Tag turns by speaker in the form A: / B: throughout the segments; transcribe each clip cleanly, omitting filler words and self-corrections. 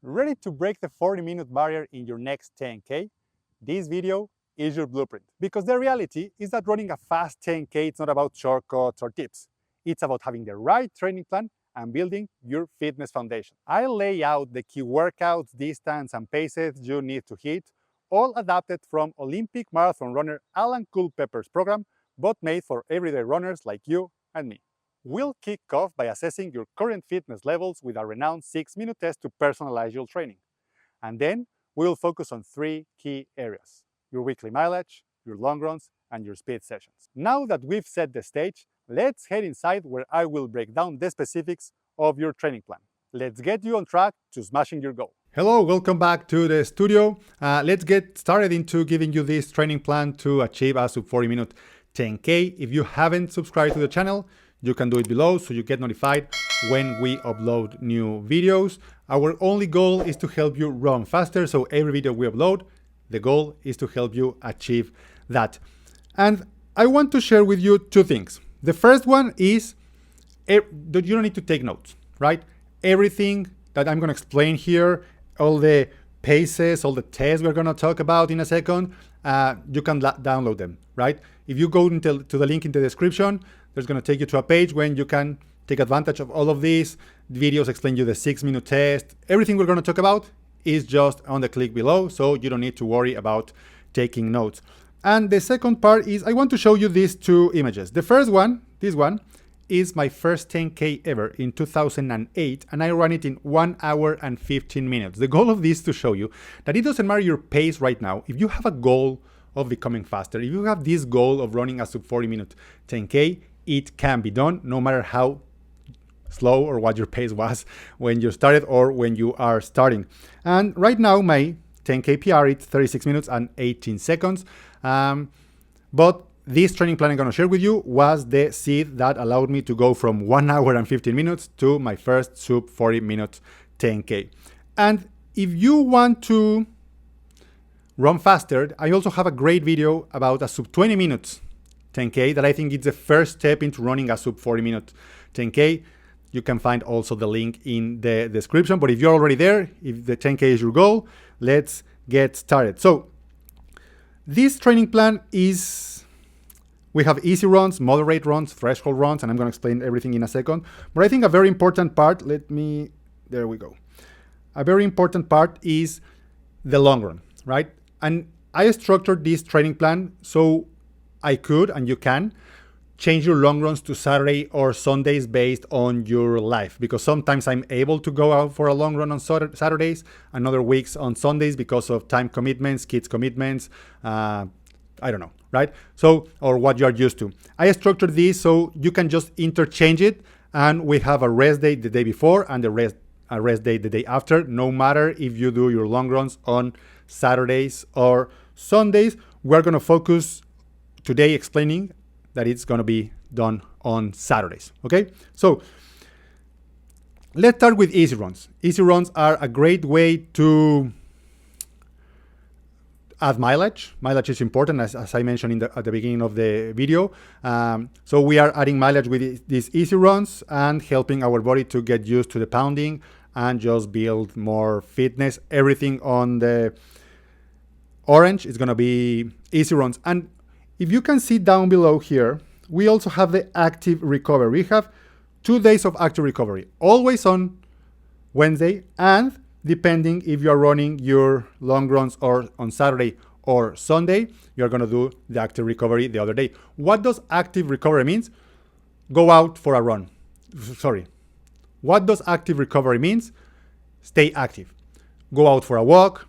A: Ready to break the 40-minute barrier in your next 10K? This video is your blueprint, because the reality is that running a fast 10K is not about shortcuts or tips. It's about having the right training plan and building your fitness foundation. I lay out the key workouts, distance, and paces you need to hit, all adapted from Olympic marathon runner Alan Culpepper's program, but made for everyday runners like you and me. We'll kick off by assessing your current fitness levels with a renowned 6-minute test to personalize your training. And then we'll focus on 3 key areas: your weekly mileage, your long runs, and your speed sessions. Now that we've set the stage, let's head inside where I will break down the specifics of your training plan. Let's get you on track to smashing your goal. Hello, welcome back to the studio. Let's get started into giving you this training plan to achieve a sub 40-minute 10K. If you haven't subscribed to the channel, you can do it below so you get notified when we upload new videos. Our only goal is to help you run faster, so every video we upload, the goal is to help you achieve that. And I want to share with you 2 things. The first one is that you don't need to take notes, right? Everything that I'm going to explain here, all the paces, all the tests we're going to talk about in a second, you can download them, right? If you go to the link in the description, there's going to take you to a page when you can take advantage of all of these videos, explain you the 6-minute test. Everything we're going to talk about is just on the click below, so you don't need to worry about taking notes. And the second part is I want to show you these 2 images. The first one, this one, is my first 10K ever in 2008, and I ran it in 1 hour and 15 minutes. The goal of this is to show you that it doesn't matter your pace right now. If you have a goal of becoming faster, if you have this goal of running a sub 40-minute 10K, it can be done no matter how slow or what your pace was when you started or when you are starting. And right now my 10K PR is 36 minutes and 18 seconds. But this training plan I'm going to share with you was the seed that allowed me to go from 1 hour and 15 minutes to my first sub 40-minute 10K. And if you want to run faster, I also have a great video about a sub 20 minutes 10K that I think is the first step into running a sub 40-minute 10K. You can find also the link in the description. But if you're already there, if the 10K is your goal, let's get started. So this training plan is, we have easy runs, moderate runs, threshold runs, and I'm going to explain everything in a second. But I think a very important part, there we go. A very important part is the long run, right? And I structured this training plan so I could, and you can, change your long runs to Saturday or Sundays based on your life. Because sometimes I'm able to go out for a long run on Saturdays, and other weeks on Sundays because of time commitments, kids commitments, I don't know, right? So, or what you are used to. I structured this so you can just interchange it, and we have a rest day the day before and a rest day the day after, no matter if you do your long runs on Saturdays or Sundays. We're going to focus today explaining that it's going to be done on Saturdays, okay? So let's start with easy runs. Easy runs are a great way to add mileage. Mileage is important, as I mentioned at the beginning of the video. So we are adding mileage with these easy runs and helping our body to get used to the pounding and just build more fitness. Everything on the orange is going to be easy runs. And if you can see down below here, we also have the active recovery. We have 2 days of active recovery, always on Wednesday, and depending if you're running your long runs or on Saturday or Sunday, you're going to do the active recovery the other day. What does active recovery means? Go out for a run. Sorry. What does active recovery means? Stay active. Go out for a walk,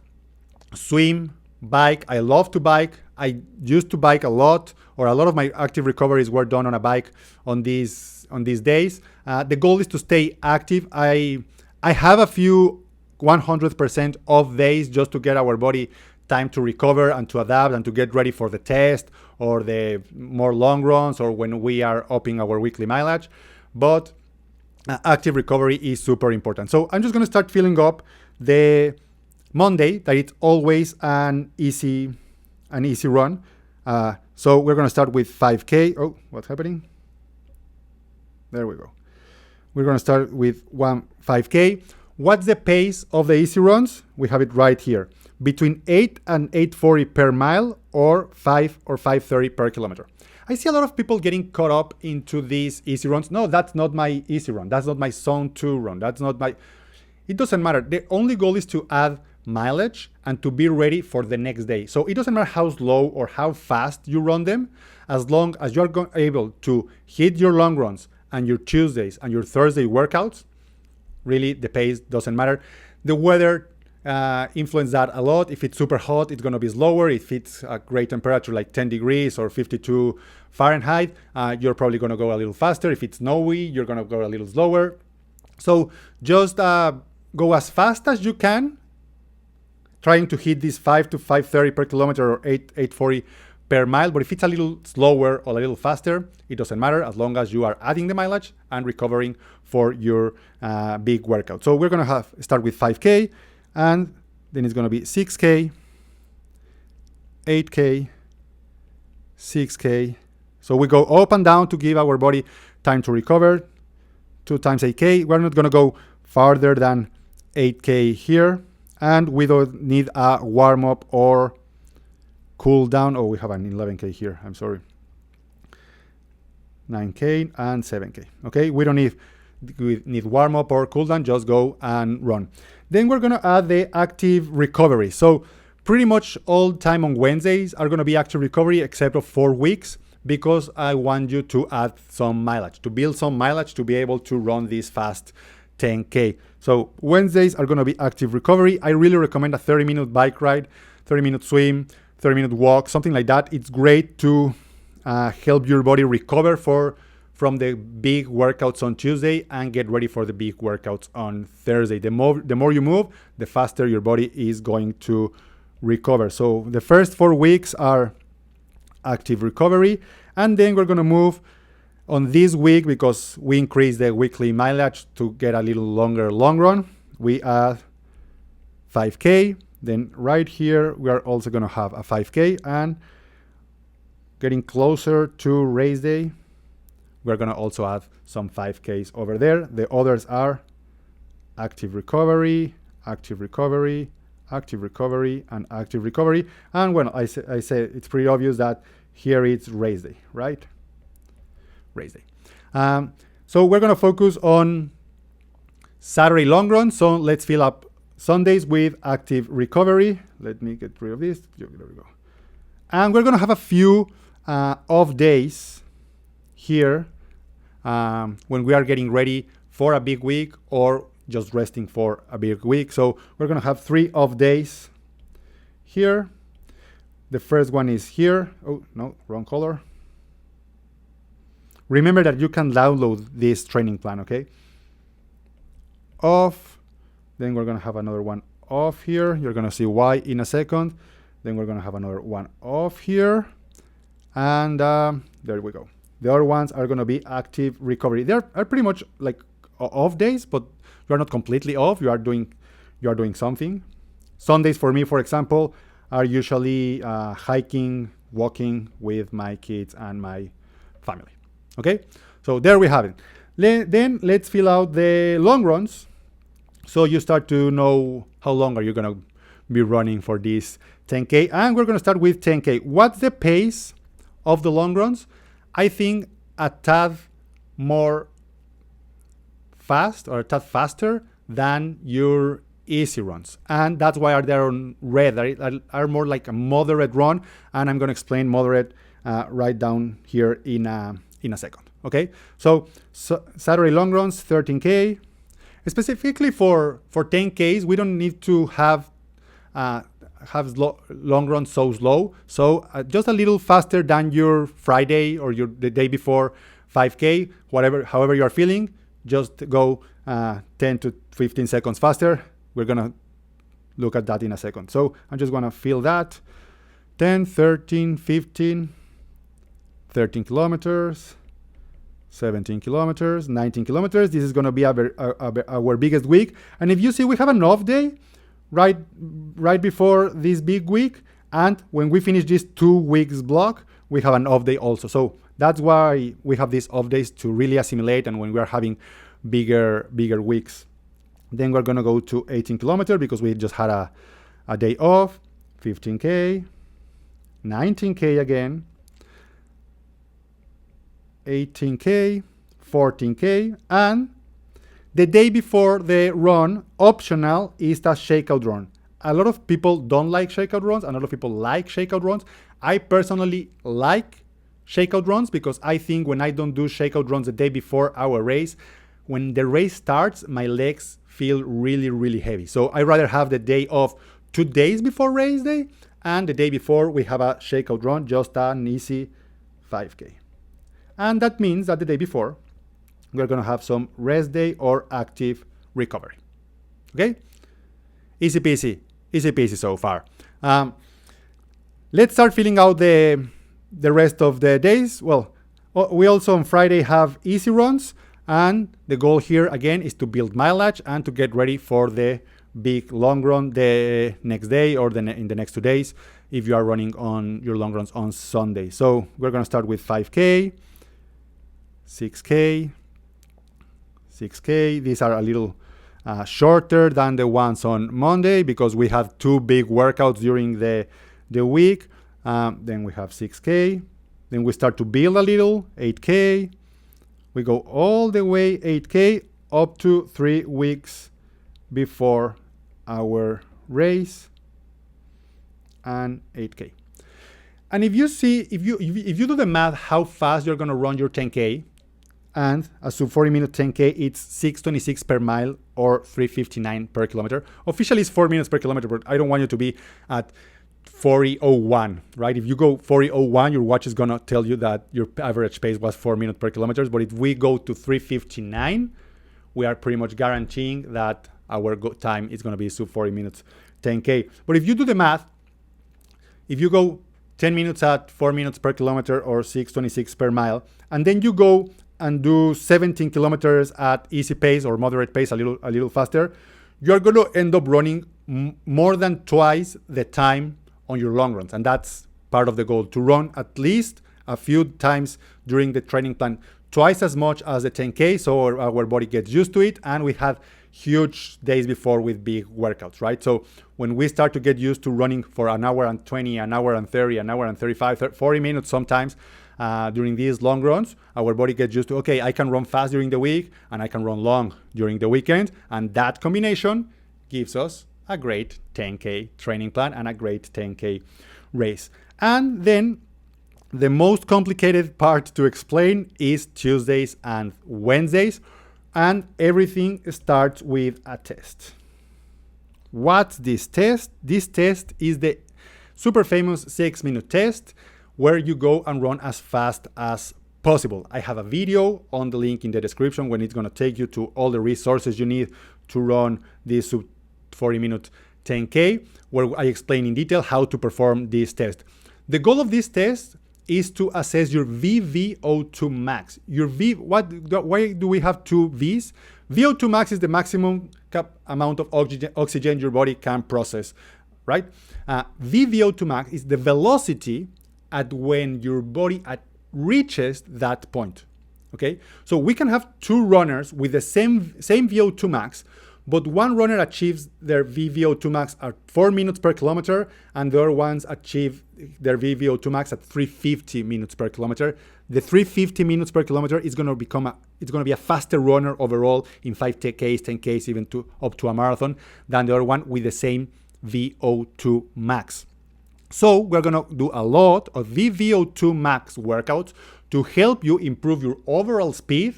A: swim, bike. I love to bike. I used to bike a lot, or a lot of my active recoveries were done on a bike on these days. The goal is to stay active. I have a few 100% off days just to get our body time to recover and to adapt and to get ready for the test or the more long runs or when we are upping our weekly mileage. But active recovery is super important. So I'm just going to start filling up the Monday, that it's always an easy run. So we're going to start with 5K. Oh, what's happening? There we go. We're going to start with 5K. What's the pace of the easy runs? We have it right here. Between 8 and 8:40 per mile or 5 or 5:30 per kilometer. I see a lot of people getting caught up into these easy runs. No, that's not my easy run. That's not my zone 2 run. That's not my... It doesn't matter. The only goal is to add mileage and to be ready for the next day. So it doesn't matter how slow or how fast you run them, as long as you're able to hit your long runs and your Tuesdays and your Thursday workouts. Really, the pace doesn't matter. The weather influences that a lot. If it's super hot, it's going to be slower. If it's a great temperature like 10 degrees or 52 Fahrenheit, you're probably going to go a little faster. If it's snowy, you're going to go a little slower. So just go as fast as you can, trying to hit this 5 to 5:30 per kilometer or 8:40 per mile. But if it's a little slower or a little faster, it doesn't matter as long as you are adding the mileage and recovering for your big workout. So we're going to start with 5K, and then it's going to be 6K, 8K, 6K. So we go up and down to give our body time to recover. 2 times 8K. We're not going to go farther than 8K here. And we don't need a warm-up or cool down. Oh, we have an 11K here. I'm sorry. 9K and 7K. Okay, we don't need warm-up or cool down. Just go and run. Then we're going to add the active recovery. So pretty much all time on Wednesdays are going to be active recovery except for 4 weeks, because I want you to add some mileage, to build some mileage to be able to run this fast 10K. So Wednesdays are going to be active recovery. I really recommend a 30-minute bike ride, 30-minute swim, 30-minute walk, something like that. It's great to help your body recover from the big workouts on Tuesday and get ready for the big workouts on Thursday. The more you move, the faster your body is going to recover. So the first 4 weeks are active recovery, and then we're going to move on this week, because we increase the weekly mileage to get a little longer long run. We add 5K. Then right here we are also going to have a 5K, and getting closer to race day, we're going to also add some 5Ks over there. The others are active recovery, active recovery, active recovery, and active recovery. And when I say it's pretty obvious that here it's race day, right? Race day. So we're going to focus on Saturday long run. So let's fill up Sundays with active recovery. Let me get rid of this. There we go. And we're going to have a few off days here when we are getting ready for a big week or just resting for a big week. So we're going to have 3 off days here. The first one is here. Oh, no, wrong color. Remember that you can download this training plan, okay? Off. Then we're going to have another one off here. You're going to see why in a second. Then we're going to have another one off here. And there we go. The other ones are going to be active recovery. They are pretty much like off days, but you are not completely off. You are doing something. Sundays for me, for example, are usually hiking, walking with my kids and my family. Okay, so there we have it. Then let's fill out the long runs. So you start to know how long are you going to be running for this 10K. And we're going to start with 10K. What's the pace of the long runs? I think a tad more fast or a tad faster than your easy runs. And that's why they're on red. They are more like a moderate run. And I'm going to explain moderate right down here in a second. Okay, so Saturday long runs, 13K. Specifically for 10Ks, we don't need to have long runs so slow. So just a little faster than your Friday or the day before 5K, however you are feeling, just go 10 to 15 seconds faster. We're gonna look at that in a second. So I'm just gonna fill that. 10, 13, 15, 13 kilometers, 17 kilometers, 19 kilometers. This is going to be our biggest week. And if you see, we have an off day right before this big week. And when we finish this 2 weeks block, we have an off day also. So that's why we have these off days, to really assimilate. And when we are having bigger weeks, Then we're gonna go to 18 kilometers because we just had a day off, 15K, 19K again, 18K, 14K, and the day before the run, optional, is the shakeout run. A lot of people don't like shakeout runs, and a lot of people like shakeout runs. I personally like shakeout runs because I think when I don't do shakeout runs the day before our race, when the race starts, my legs feel really, really heavy. So I rather have the day off 2 days before race day, and the day before we have a shakeout run, just an easy 5K. And that means that the day before, we're gonna have some rest day or active recovery. Okay? Easy peasy so far. Let's start filling out the rest of the days. Well, we also on Friday have easy runs, and the goal here again is to build mileage and to get ready for the big long run the next day or in the next 2 days if you are running on your long runs on Sunday. So we're gonna start with 5K, 6K, 6K. These are a little shorter than the ones on Monday because we have 2 big workouts during the week. Then we have 6K. Then we start to build a little, 8K. We go all the way 8K up to 3 weeks before our race, and 8K. And if you do the math how fast you're gonna run your 10K, and a sub 40-minute 10K, it's 6:26 per mile or 3:59 per kilometer. Officially it's 4 minutes per kilometer, but I don't want you to be at 40:01, right? If you go 40:01, your watch is gonna tell you that your average pace was 4 minutes per kilometer. But if we go to 3:59, we are pretty much guaranteeing that our time is gonna be sub 40 minutes 10K. But if you do the math, if you go 10 minutes at 4 minutes per kilometer or 6:26 per mile, and then you go and do 17 kilometers at easy pace or moderate pace, a little faster, you're going to end up running more than twice the time on your long runs. And that's part of the goal, to run at least a few times during the training plan, twice as much as the 10K, so our body gets used to it, and we have huge days before with big workouts, right? So when we start to get used to running for an hour and 20, an hour and 30, an hour and 35, 40 minutes sometimes, during these long runs, our body gets used to, okay, I can run fast during the week and I can run long during the weekend. And that combination gives us a great 10K training plan and a great 10K race. And then the most complicated part to explain is Tuesdays and Wednesdays. And everything starts with a test. What's this test? This test is the super famous 6-minute test, where you go and run as fast as possible. I have a video on the link in the description when it's gonna take you to all the resources you need to run this sub 40-minute 10K, where I explain in detail how to perform this test. The goal of this test is to assess your VO2 max. Why do we have 2 V's? VO2 max is the maximum amount of oxygen your body can process, right? VO2 max is the velocity at when your body reaches that point, okay? So we can have 2 runners with the same VO2 max, but one runner achieves their VO2 max at 4 minutes per kilometer, and the other ones achieve their VO2 max at 350 minutes per kilometer. The 350 minutes per kilometer is going to be a faster runner overall in 5Ks, 10Ks, even up to a marathon than the other one with the same VO2 max. So we're gonna do a lot of VO2 max workouts to help you improve your overall speed,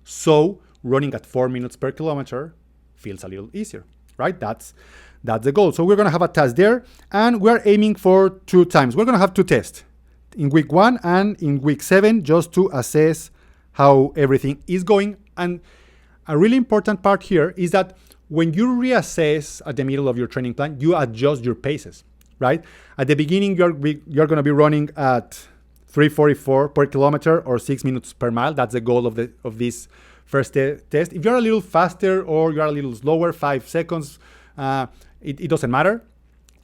A: so running at 4 minutes per kilometer feels a little easier, right? That's the goal. So we're gonna have a test there, and we're aiming for 2 times. We're gonna have 2 tests, in week 1 and in week 7, just to assess how everything is going. And a really important part here is that when you reassess at the middle of your training plan, you adjust your paces, right? At the beginning, you're going to be running at 3:44 per kilometer or 6 minutes per mile. That's the goal of this first test. If you're a little faster or you're a little slower, 5 seconds, it doesn't matter.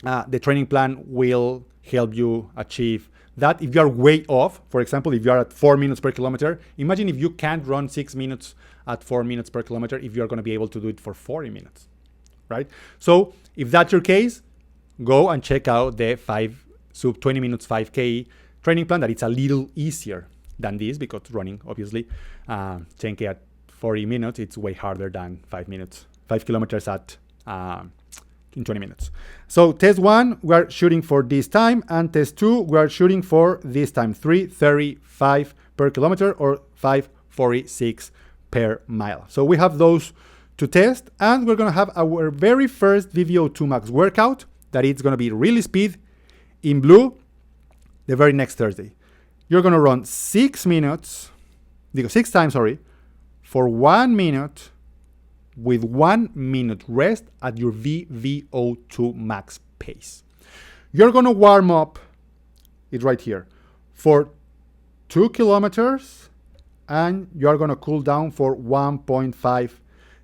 A: The training plan will help you achieve that if you are way off, for example, if you are at 4 minutes per kilometer, imagine if you can't run 6 minutes at 4 minutes per kilometer, if you're going to be able to do it for 40 minutes, right? So if that's your case, go and check out the sub 20 minutes 5K training plan, that it's a little easier than this, because running, obviously, 10K at 40 minutes, it's way harder than 5 kilometers at in 20 minutes. So test 1, we are shooting for this time, and test 2, we are shooting for this time, 3:35 per kilometer or 5:46 per mile. So we have those to test, and we're gonna have our very first VVO2 max workout, that it's gonna be really speed in blue the very next Thursday. You're gonna run 6 times, for 1 minute, with 1 minute rest at your VVO2 max pace. You're gonna warm up, it's right here, for 2 kilometers, and you're gonna cool down for 1.5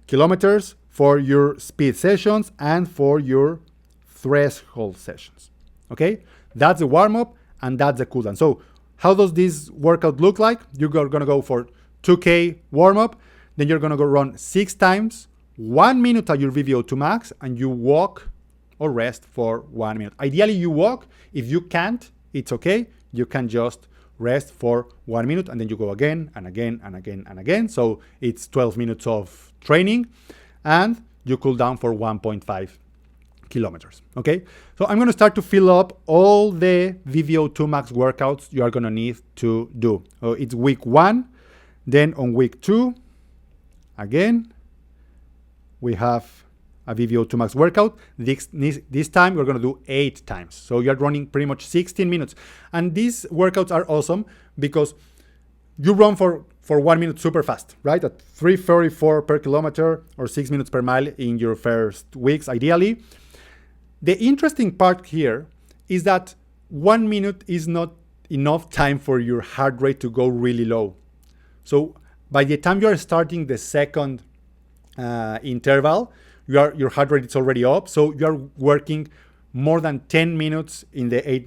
A: kilometers for your speed sessions and for your threshold sessions, okay? That's the warm up and that's the cool down. So how does this workout look like? You're gonna go for 2K warm up, then you're gonna go run 6 times, 1 minute at your VVO2 max, and you walk or rest for 1 minute. Ideally you walk. If you can't, it's okay. You can just rest for 1 minute, and then you go again and again and again and again. So it's 12 minutes of training, and you cool down for 1.5 kilometers, okay? So I'm gonna start to fill up all the VVO2 max workouts you are gonna need to do. So it's week 1, then on week 2, again, we have a VVO2 max workout. This time we're gonna do 8 times. So you're running pretty much 16 minutes. And these workouts are awesome because you run for 1 minute super fast, right? At 3:34 per kilometer or 6 minutes per mile in your first weeks, ideally. The interesting part here is that 1 minute is not enough time for your heart rate to go really low. So by the time you are starting the second interval, your heart rate is already up. So you are working more than 10 minutes in the 8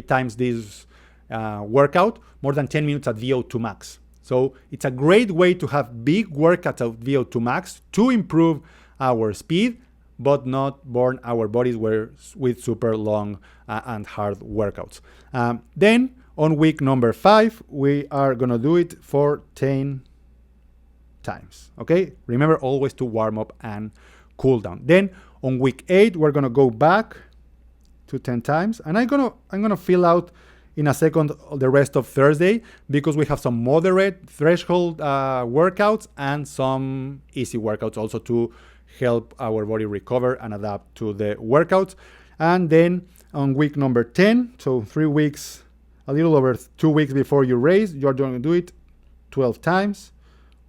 A: times this workout, more than 10 minutes at VO2 max. So it's a great way to have big workouts at VO2 max to improve our speed, but not burn our bodies with super long and hard workouts. Then on week number 5, we are gonna do it for 10 times, okay? Remember always to warm up and cool down. Then on week 8, we're gonna go back to 10 times, and I'm gonna fill out in a second the rest of Thursday, because we have some moderate threshold workouts and some easy workouts also to help our body recover and adapt to the workouts. And then on week number 10, so 3 weeks, a little over 2 weeks before your race, you're going to do it 12 times,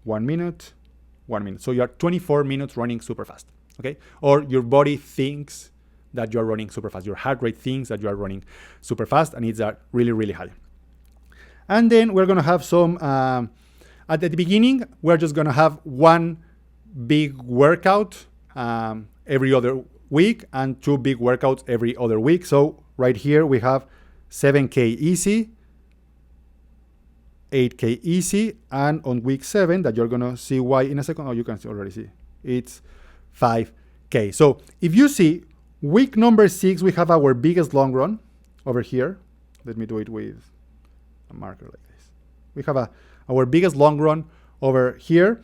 A: 1 minute, 1 minute. So you're 24 minutes running super fast, okay? Or your body thinks that you're running super fast. Your heart rate thinks that you are running super fast, and it's really, really high. And then we're gonna have some, at the beginning, we're just gonna have one big workout every other week and 2 big workouts every other week. So right here we have 7K easy, 8K easy, and on week 7, that you're gonna see why in a second, you can already see, it's 5K. So if you see, week number 6, we have our biggest long run over here. Let me do it with a marker like this. We have our biggest long run over here,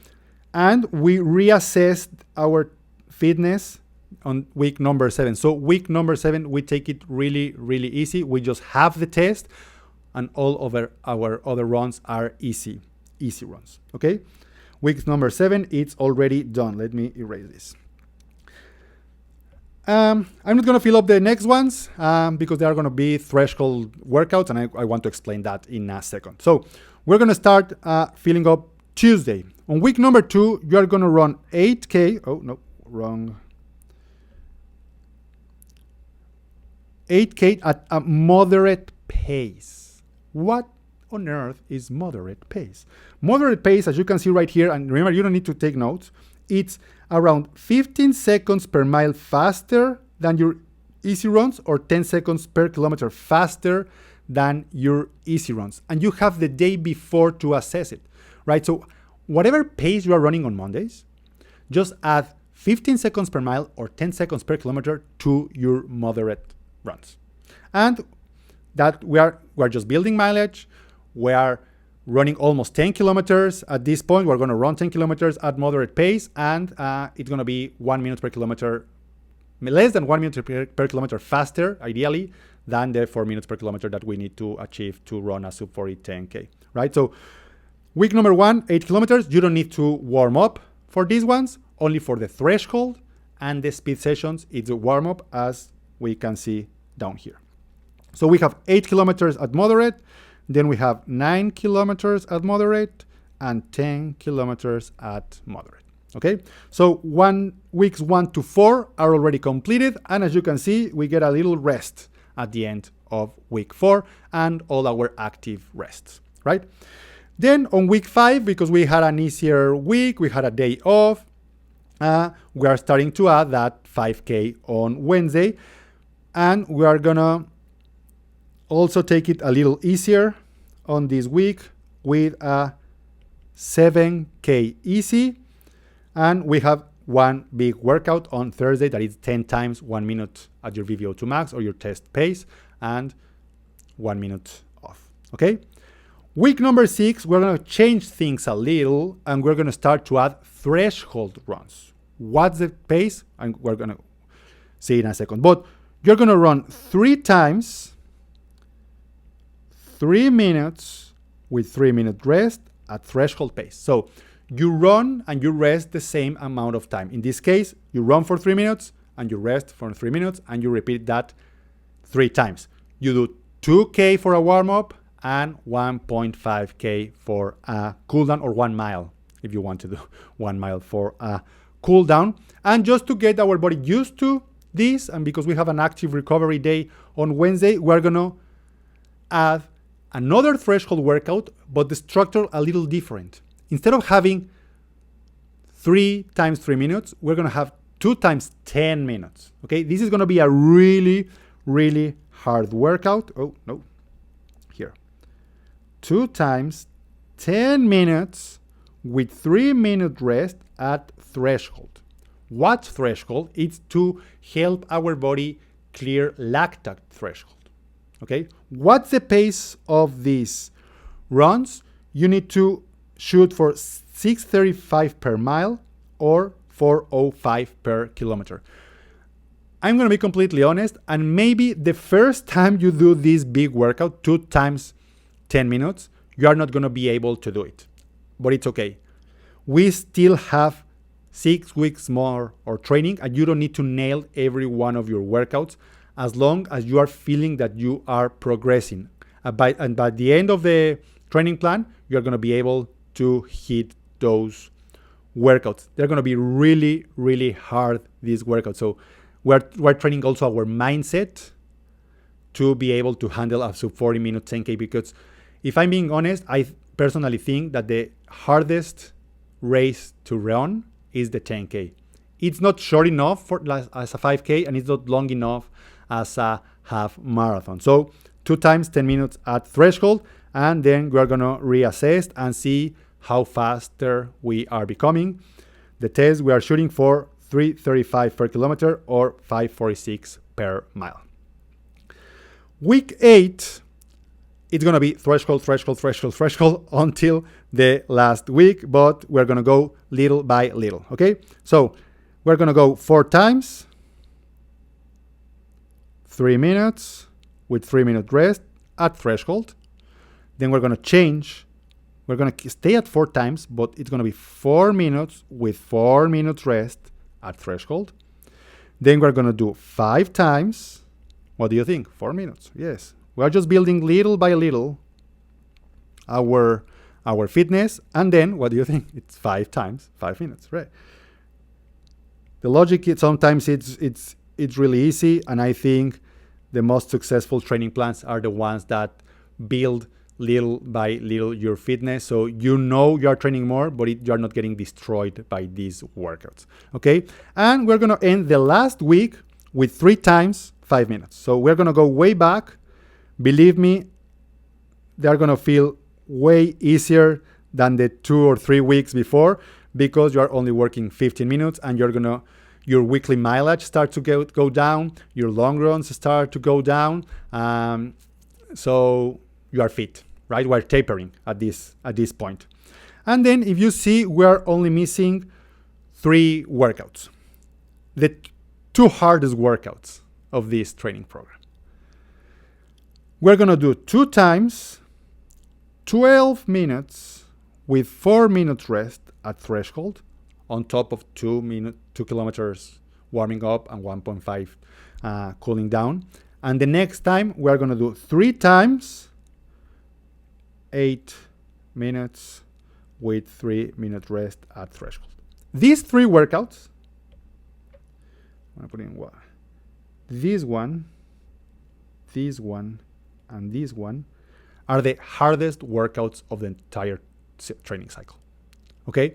A: and we reassessed our fitness on week number 7. So week number 7, we take it really, really easy. We just have the test, and all over our other runs are easy runs, okay? Week number 7, it's already done. Let me erase this. I'm not gonna fill up the next ones because they are gonna be threshold workouts, and I want to explain that in a second. So we're gonna start filling up Tuesday. On week number 2, you are gonna run 8K, 8K at a moderate pace. What on earth is moderate pace? Moderate pace, as you can see right here, and remember, you don't need to take notes, it's around 15 seconds per mile faster than your easy runs or 10 seconds per kilometer faster than your easy runs. And you have the day before to assess it, right? So whatever pace you are running on Mondays, just add 15 seconds per mile or 10 seconds per kilometer to your moderate runs. And that we are just building mileage. We are running almost 10 kilometers at this point. We're going to run 10 kilometers at moderate pace, and it's going to be 1 minute per kilometer, less than 1 minute per kilometer faster, ideally, than the 4 minutes per kilometer that we need to achieve to run a sub 40 10K, right? So week number 1, 8 kilometers. You don't need to warm up for these ones, only for the threshold and the speed sessions. It's a warm up, as we can see down here. So we have 8 kilometers at moderate, then we have 9 kilometers at moderate and 10 kilometers at moderate. Okay, so weeks 1 to 4 are already completed, and as you can see, we get a little rest at the end of week 4 and all our active rests, right? Then on week 5, because we had an easier week, we had a day off, we are starting to add that 5K on Wednesday, and we are gonna also take it a little easier on this week with a 7K easy. And we have one big workout on Thursday that is 10 times 1 minute at your VVO2 max or your test pace and 1 minute off, okay? Week number 6, we're gonna change things a little and we're gonna start to add threshold runs. What's the pace? And we're gonna see in a second. But you're gonna run 3 times 3 minutes with 3-minute rest at threshold pace. So you run and you rest the same amount of time. In this case, you run for 3 minutes and you rest for 3 minutes and you repeat that 3 times. You do 2K for a warm-up and 1.5K for a cool down, or 1 mile if you want to do 1 mile for a cool down. And just to get our body used to this, and because we have an active recovery day on Wednesday, we're gonna add another threshold workout, but the structure a little different. Instead of having 3 times 3 minutes, we're gonna have 2 times 10 minutes, okay? This is gonna be a really, really hard workout. Oh, no, here. 2 times 10 minutes with 3-minute rest at threshold. What threshold? It's to help our body clear lactate threshold, okay? What's the pace of these runs? You need to shoot for 6:35 per mile or 4:05 per kilometer. I'm gonna be completely honest, and maybe the first time you do this big workout, 2 times 10 minutes, you are not gonna be able to do it, but it's okay. We still have 6 weeks more of training, and you don't need to nail every one of your workouts as long as you are feeling that you are progressing. And by the end of the training plan, you're gonna be able to hit those workouts. They're going to be really, really hard, these workouts. So we're training also our mindset to be able to handle a sub 40 minute 10K, because if I'm being honest, I personally think that the hardest race to run is the 10K. It's not short enough for as a 5K, and it's not long enough as a half marathon. So 2 times 10 minutes at threshold, and then we're gonna reassess and see how faster we are becoming. The test, we are shooting for 3:35 per kilometer or 5:46 per mile. Week 8, it's gonna be threshold until the last week, but we're gonna go little by little, okay? So we're gonna go 4 times, 3 minutes with 3-minute rest at threshold. Then we're gonna change. We're gonna stay at 4 times, but it's gonna be 4 minutes with 4 minutes rest at threshold. Then we're gonna do 5 times. What do you think? 4 minutes, yes. We're just building little by little our fitness. And then, what do you think? It's 5 times, 5 minutes, right? The logic is sometimes it's really easy, and I think the most successful training plans are the ones that build little by little your fitness, so you know you are training more, but you are not getting destroyed by these workouts, okay? And we're gonna end the last week with 3 times 5 minutes. So we're gonna go way back. Believe me, they're gonna feel way easier than the 2 or 3 weeks before, because you are only working 15 minutes and your weekly mileage start to go down, your long runs start to go down, so you are fit, right? We're tapering at this point. And then if you see, we're only missing 3 workouts, the 2 hardest workouts of this training program. We're gonna do 2 times 12 minutes with 4 minutes rest at threshold, on top of 2 kilometers warming up and 1.5 cooling down. And the next time we're gonna do 3 times 8 minutes with 3 minute rest at threshold. These 3 workouts, I'm gonna put in what? This one, and this one are the hardest workouts of the entire training cycle. Okay,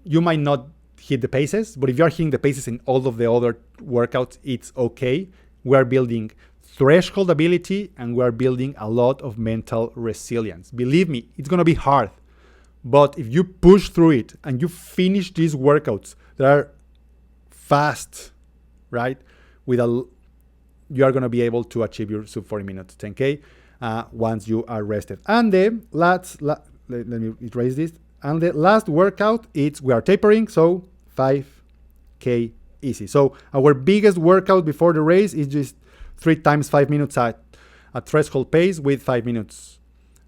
A: you might not hit the paces, but if you're hitting the paces in all of the other workouts, it's okay. We're building threshold ability and we're building a lot of mental resilience. Believe me, it's gonna be hard, but if you push through it and you finish these workouts that are fast, right, you are gonna be able to achieve your sub 40 minutes 10K once you are rested. And the let me erase this. And the last workout, we are tapering, so 5K easy. So our biggest workout before the race is just 3 times 5 minutes at threshold pace with 5 minutes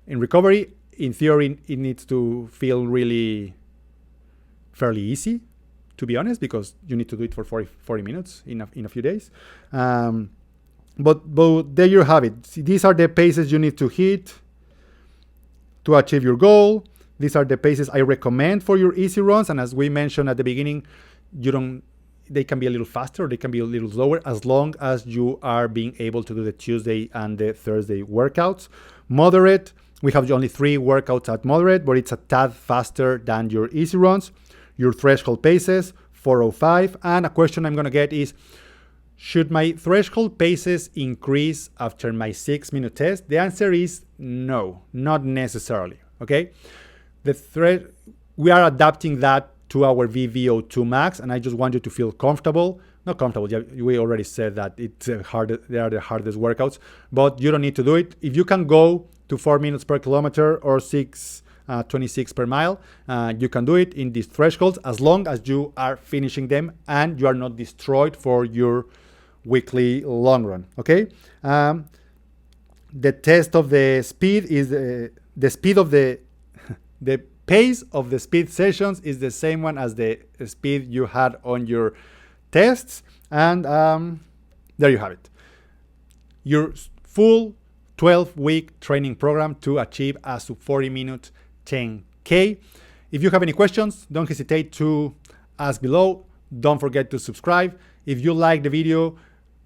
A: in recovery. In theory, it needs to feel really fairly easy, to be honest, because you need to do it for 40 minutes in a few days. But there you have it. See, these are the paces you need to hit to achieve your goal. These are the paces I recommend for your easy runs. And as we mentioned at the beginning, they can be a little faster, they can be a little slower, as long as you are being able to do the Tuesday and the Thursday workouts. Moderate, we have only 3 workouts at moderate, but it's a tad faster than your easy runs. Your threshold paces, 4:05. And a question I'm gonna get is, should my threshold paces increase after my 6-minute test? The answer is no, not necessarily, okay? We are adapting that to our VVO2 max, and I just want you to feel comfortable. Not comfortable, yeah, we already said that they are the hardest workouts, but you don't need to do it. If you can go to 4 minutes per kilometer or 6:26 per mile, you can do it in these thresholds, as long as you are finishing them and you are not destroyed for your weekly long run, okay? The test of the speed is the speed of the pace of the speed sessions is the same one as the speed you had on your tests. And there you have it. Your full 12-week training program to achieve a sub 40-minute 10K. If you have any questions, don't hesitate to ask below. Don't forget to subscribe. If you like the video,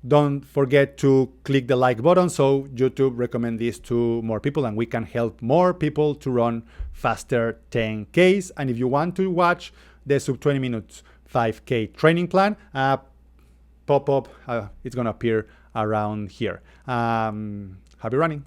A: don't forget to click the like button so YouTube recommend this to more people and we can help more people to run faster 10Ks. And if you want to watch the sub 20 minutes 5K training plan, pop up, it's gonna appear around here. Happy running.